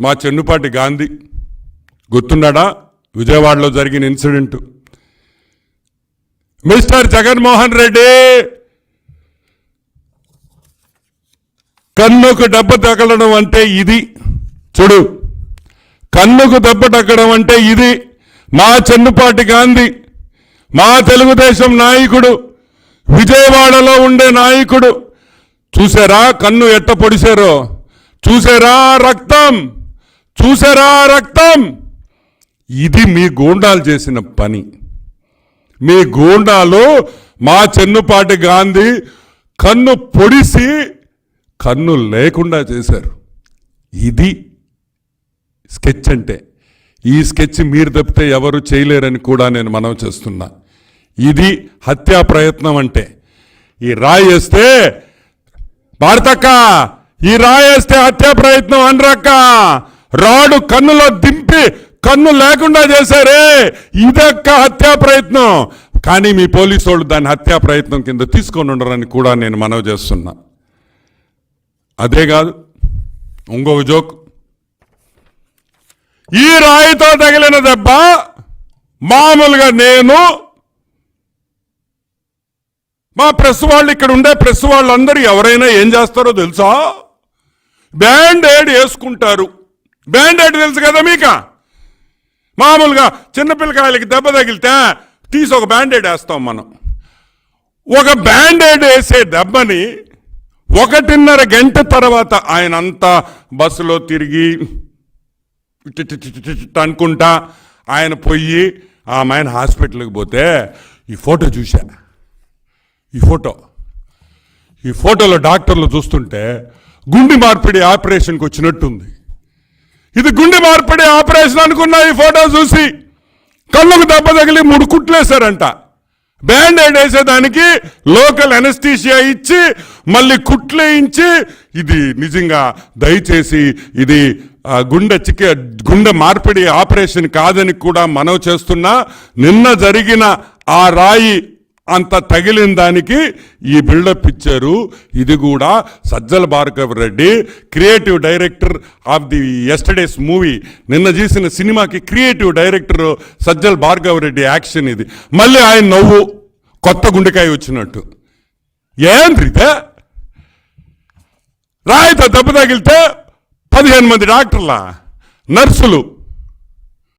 మా చెన్నుపాటి గాంధీ గుర్తున్నాడా? విజయవాడలో జరిగిన ఇన్సిడెంట్. మిస్టర్ జగన్మోహన్ రెడ్డి కన్నుకు దెబ్బ తగలడం అంటే ఇది. చూడు, కన్నుకు దెబ్బ తగ్గడం అంటే ఇది. మా చెన్నుపాటి గాంధీ, మా తెలుగుదేశం నాయకుడు, విజయవాడలో ఉండే నాయకుడు. చూసారా కన్ను ఎట్ట పొడిచారో? చూసారా రక్తం? చూసారా రక్తం? ఇది మీ గూండాలు చేసిన పని. మీ గూండాలు మా చెన్నుపాటి గాంధీ కన్ను పొడిసి కన్ను లేకుండా చేశారు. ఇది స్కెచ్ అంటే. ఈ స్కెచ్ మీరు తప్పితే ఎవరు చేయలేరని కూడా నేను మనవి చేస్తున్నా. ఇది హత్యా ప్రయత్నం అంటే. ఈ రాయి వేస్తే భారతక్క, ఈ రాయి వేస్తే హత్యా ప్రయత్నం అనరక్క. రాడు కన్నులో దింపి కన్ను లేకుండా చేశారే, ఇదక్క హత్యా ప్రయత్నం. కానీ మీ పోలీసు వాళ్ళు దాన్ని హత్యా ప్రయత్నం కింద తీసుకొని ఉండరని కూడా నేను మనవి చేస్తున్నా. అదే కాదు, ఇంకొక జోక్. ఈ రాయితో తగిలిన దెబ్బ మామూలుగా నేను మా ప్రెస్ వాళ్ళు, ఇక్కడ ఉండే ప్రెస్ వాళ్ళందరూ ఎవరైనా ఏం చేస్తారో తెలుసా? బ్యాండేడ్ వేసుకుంటారు. బ్యాండేడ్ తెలుసు కదా మీకు? మామూలుగా చిన్నపిల్లకాయలకి దెబ్బ తగిలితే తీసి ఒక బ్యాండేడ్ వేస్తాం మనం. ఒక బ్యాండేడ్ వేసే దెబ్బని 1.5 గంట తర్వాత ఆయన అంతా బస్సులో తిరిగి అనుకుంటా ఆయన పోయి ఆయన హాస్పిటల్కి పోతే ఈ ఫోటో చూశా. ఈ ఫోటోలో డాక్టర్లు చూస్తుంటే గుండె మార్పిడి ఆపరేషన్కి వచ్చినట్టుంది. ఇది గుండె మార్పిడి ఆపరేషన్ అనుకున్నా ఈ ఫోటో చూసి. కళ్ళకు దెబ్బ తగిలి 3 కుట్లేశారంట. బ్యాండేడ్ వేసేదానికి లోకల్ అనెస్థీషియా ఇచ్చి మళ్ళీ కుట్లేయించి, ఇది నిజంగా దయచేసి ఇది గుండె మార్పిడి ఆపరేషన్ కాదని కూడా మనవి చేస్తున్నా. నిన్న జరిగిన ఆ రాయి అంత తగిలిన దానికి ఈ బిల్డప్ ఇచ్చారు. ఇది కూడా Sajjala Bhargava Reddy, creative director of the yesterday's movie, నిన్న చేసిన సినిమాకి creative director Sajjala Bhargava Reddy action ఇది. మళ్ళీ ఆయన నవ్వు కొత్త గుండెకాయ వచ్చినట్టు. ఏంద్రితే రాయితో దెబ్బ తగిలితే 15 మంది డాక్టర్ల, నర్సులు